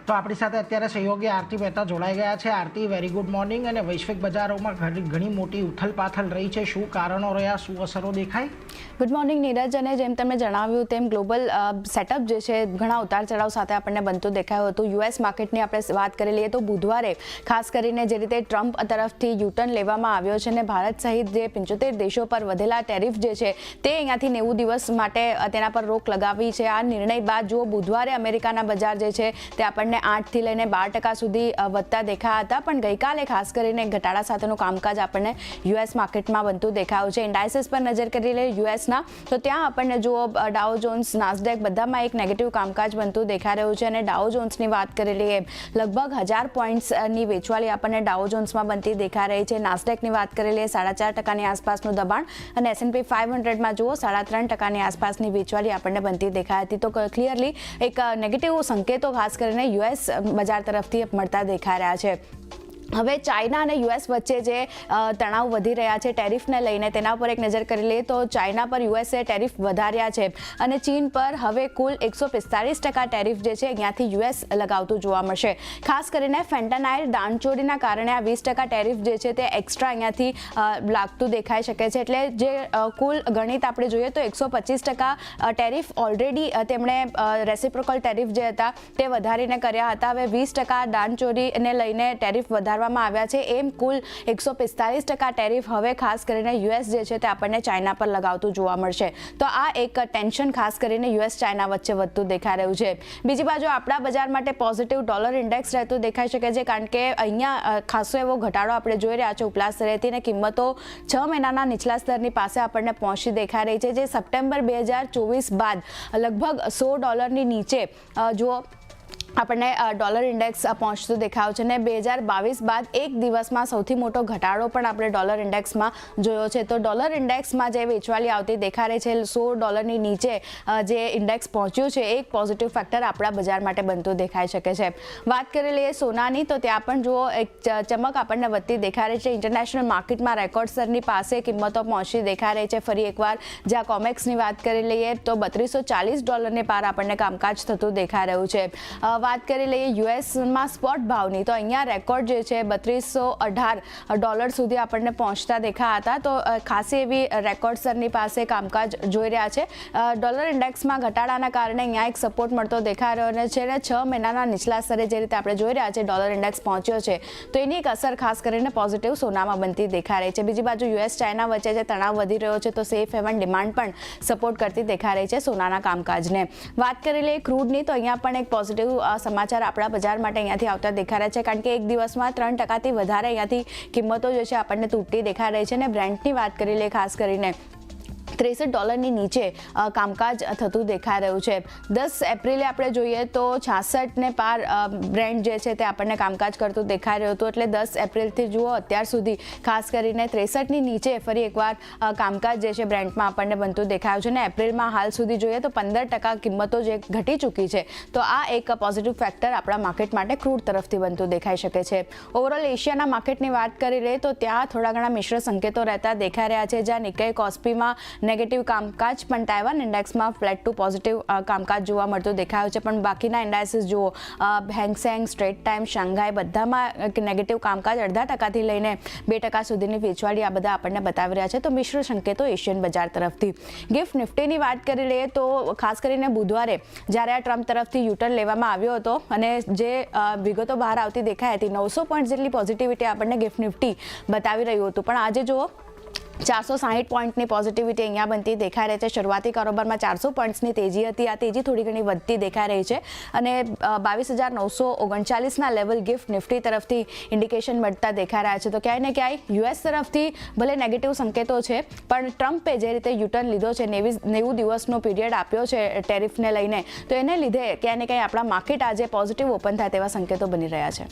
તો આપણી સાથે અત્યારે સહયોગી આરતી મહેતા જોડાઈ ગયા છે. આરતી, વેરી ગુડ મોર્નિંગ. અને વૈશ્વિક બજારોમાં ઘણી મોટી ઉથલપાથલ રહી છે, શું કારણો રહ્યા, શું અસરો દેખાય? Good morning Neeraj. અને જેમ તમે જણાવ્યું તેમ ગ્લોબલ સેટઅપ જે છે ઘણા ઉતાર ચઢાવ સાથે આપણને બનતું દેખાયું હતું. યુએસ માર્કેટની આપણે વાત કરી લઈએ તો બુધવારે ખાસ કરીને જે રીતે ટ્રમ્પ તરફથી યુટર્ન લેવામાં આવ્યો છે અને ભારત સહિત જે 75 દેશો પર વધેલા ટેરિફ જે છે તે અહીંયાથી 90 દિવસ માટે તેના પર રોક લગાવી છે. આ નિર્ણય બાદ જો બુધવારે અમેરિકાના બજાર જે છે તે આપણને 8 થી લઈને 12% સુધી વધતા દેખાયા હતા, પણ ગઈકાલે ખાસ કરીને ઘટાડા સાથેનું કામકાજ આપણને યુએસ માર્કેટમાં બનતું દેખાયું છે. ઇન્ડાઇસીસ પર નજર કરી લઈએ યુએસના, તો ત્યાં આપણને જુઓ ડાઉ જોન્સ, નાસ્ડેક બધામાં એક નેગેટિવ કામકાજ બનતું દેખાઈ રહ્યું છે. અને ડાઉ જોન્સની વાત કરી લઈએ લગભગ 1000 પોઈન્ટ્સની વેચવાલી આપણને ડાઉ જોન્સમાં બનતી દેખાઈ રહી છે. નાસ્ડેકની વાત કરી લઈએ 4.5% આસપાસનું દબાણ અને S&P 500માં જુઓ 3.5% આસપાસની વેચવાલી આપણને બનતી દેખાઈ હતી. તો ક્લિયરલી એક નેગેટિવ સંકેતો ખાસ કરીને યુએસ બજાર તરફથી મળતા દેખાઈ રહ્યા છે. હવે ચાઇના અને યુએસ વચ્ચે જે તણાવ વધી રહ્યા છે ટેરિફને લઈને, તેના પર એક નજર કરી લઈએ તો ચાઇના પર યુએસએ ટેરિફ વધાર્યા છે અને ચીન પર હવે કુલ 145% ટેરિફ જે છે અહીંયાથી યુએસ લગાવતું જોવા મળશે. ખાસ કરીને ફેન્ટાનાઇલ દાણચોરીના કારણે આ 20% ટેરિફ જે છે તે એક્સ્ટ્રા અહીંયાથી લાગતું દેખાઈ શકે છે. એટલે જે કુલ ગણિત આપણે જોઈએ તો 125% ટેરિફ ઓલરેડી તેમણે રેસિપ્રોકલ ટેરિફ જે હતા તે વધારીને કર્યા હતા. હવે 20% દાણચોરીને લઈને ટેરિફ વધારવામાં આવ્યા છે. એમ કુલ 145% ટેરિફ હવે ખાસ કરીને યુએસ જે છે તે આપણને ચાઇના પર લગાવતું જોવા મળશે. તો આ એક ટેન્શન ખાસ કરીને યુએસ ચાઇના વચ્ચે વધતું દેખાઈ રહ્યું છે. બીજી બાજુ આપણા બજાર માટે પોઝિટિવ ડોલર ઇન્ડેક્સ રહેતું દેખાઈ શકે છે, કારણ કે અહીંયા ખાસો એવો ઘટાડો આપણે જોઈ રહ્યા છે ઉપલા સ્તરેથી અને કિંમતો 6 મહિનાના નીચલા સ્તરની પાસે આપણને પહોંચી દેખાઈ રહી છે, જે સપ્ટેમ્બર 2024 બાદ લગભગ $100 નીચે જો આપણને ડોલર ઇન્ડેક્સ પહોંચતું દેખાયું છે. અને 2022 બાદ એક દિવસમાં સૌથી મોટો ઘટાડો પણ આપણે ડોલર ઇન્ડેક્સમાં જોયો છે. તો ડોલર ઇન્ડેક્સમાં જે વેચવાલી આવતી દેખાઈ રહી છે $100 નીચે જે ઇન્ડેક્સ પહોંચ્યું છે, એક પોઝિટિવ ફેક્ટર આપણા બજાર માટે બનતું દેખાઈ શકે છે. વાત કરી લઈએ સોનાની, તો ત્યાં પણ જુઓ એક ચમક આપણને વધતી દેખાઈ રહી છે. ઇન્ટરનેશનલ માર્કેટમાં રેકોર્ડ સ્તરની પાસે કિંમતો પહોંચી દેખાઈ રહી છે. ફરી એકવાર જ્યાં કોમેક્સની વાત કરી લઈએ તો $3240 પાર આપણને કામકાજ થતું દેખાઈ રહ્યું છે. વાત કરી લઈએ યુએસમાં સ્પોટ ભાવની, તો અહીંયા રેકોર્ડ જે છે $3218 સુધી આપણને પહોંચતા દેખાયા હતા. તો ખાસી એવી રેકોર્ડ સ્તરની પાસે કામકાજ જોઈ રહ્યા છે. ડોલર ઇન્ડેક્સમાં ઘટાડાના કારણે અહીંયા એક સપોર્ટ મળતો દેખાઈ રહ્યો છે અને 6 મહિનાના નીચલા સ્તરે જે રીતે આપણે જોઈ રહ્યા છે ડોલર ઇન્ડેક્સ પહોંચ્યો છે, તો એની એક અસર ખાસ કરીને પોઝિટિવ સોનામાં બનતી દેખાઈ રહી છે. બીજી બાજુ યુએસ ચાઇના વચ્ચે જે તણાવ વધી રહ્યો છે, તો સેફ હેવન ડિમાન્ડ પણ સપોર્ટ કરતી દેખાઈ રહી છે સોનાના કામકાજને. વાત કરી લઈએ ક્રૂડની, તો અહીંયા પણ એક પોઝિટિવ સમાચાર આપણા બજાર માટે અહીંયાથી આવતા દેખાઈ રહ્યા છે, કારણ કે એક દિવસમાં 3%થી વધારે અહીંયાથી કિંમતો જે છે આપણને તૂટતી દેખાઈ રહી છે. અને બ્રેન્ટની વાત કરી લઈએ ખાસ કરીને $63 નીચે કામકાજ થતું દેખાઈ રહ્યું છે. 10 એપ્રિલે આપણે જોઈએ તો 66 ને પાર બ્રેન્ટ જે છે તે આપણને કામકાજ કરતું દેખાઈ રહ્યું હતું. એટલે 10 એપ્રિલથી જુઓ અત્યાર સુધી ખાસ કરીને 63 નીચે ફરી એકવાર કામકાજ જે છે બ્રેન્ટમાં આપણને બનતું દેખાયું છે. અને એપ્રિલમાં હાલ સુધી જોઈએ તો 15% કિંમતો જે ઘટી ચૂકી છે, તો આ એક પોઝિટિવ ફેક્ટર આપણા માર્કેટ માટે ક્રૂડ તરફથી બનતું દેખાઈ શકે છે. ઓવરઓલ એશિયાના માર્કેટની વાત કરી લઈએ તો ત્યાં થોડા ઘણા મિશ્ર સંકેતો રહેતા દેખાઈ રહ્યા છે, જ્યાં નિક્કેઈ કોસ્પીમાં નેગેટિવ કામકાજ, પણ તાઇવાન ઇન્ડેક્સમાં ફ્લેટ ટુ પોઝિટિવ કામકાજ જોવા મળતું દેખાયું છે. પણ બાકીના ઇન્ડાઇસીસ જુઓ હેંગસેંગ, સ્ટ્રેટ ટાઈમ, શાંઘાઈ બધામાં નેગેટિવ કામકાજ 0.5%થી લઈને 2% સુધીની વેચવાળી આ બધા આપણને બતાવી રહ્યા છે. તો મિશ્ર સંકેતો એશિયન બજાર તરફથી. ગિફ્ટ નિફ્ટીની વાત કરી લઈએ તો ખાસ કરીને બુધવારે જ્યારે આ ટ્રમ્પ તરફથી યુટર્ન લેવામાં આવ્યો હતો અને જે વિગતો બહાર આવતી દેખાઈ હતી, 900 પોઈન્ટ જેટલી પોઝિટિવિટી આપણને ગિફ્ટ નિફ્ટી બતાવી રહ્યું હતું, પણ આજે જુઓ 460 પોઈન્ટની પોઝિટિવિટી અહીંયા બનતી દેખાઈ રહી છે. શરૂઆતી કારોબારમાં 400 પોઈન્ટ્સની તેજી હતી. આ તેજી થોડી ઘણી વધતી દેખાઈ રહી છે અને 22,939ના લેવલ ગિફ્ટ નિફ્ટી તરફથી ઇન્ડિકેશન મળતા દેખાઈ રહ્યા છે. તો ક્યાંય ને ક્યાંય યુએસ તરફથી ભલે નેગેટિવ સંકેતો છે, પણ ટ્રમ્પે જે રીતે યુટર્ન લીધો છે, 90 દિવસનો પીરિયડ આપ્યો છે ટેરિફને લઈને, તો એને લીધે ક્યાંય ને ક્યાંય આપણા માર્કેટ આજે પોઝિટિવ ઓપન થાય તેવા સંકેતો બની રહ્યા છે.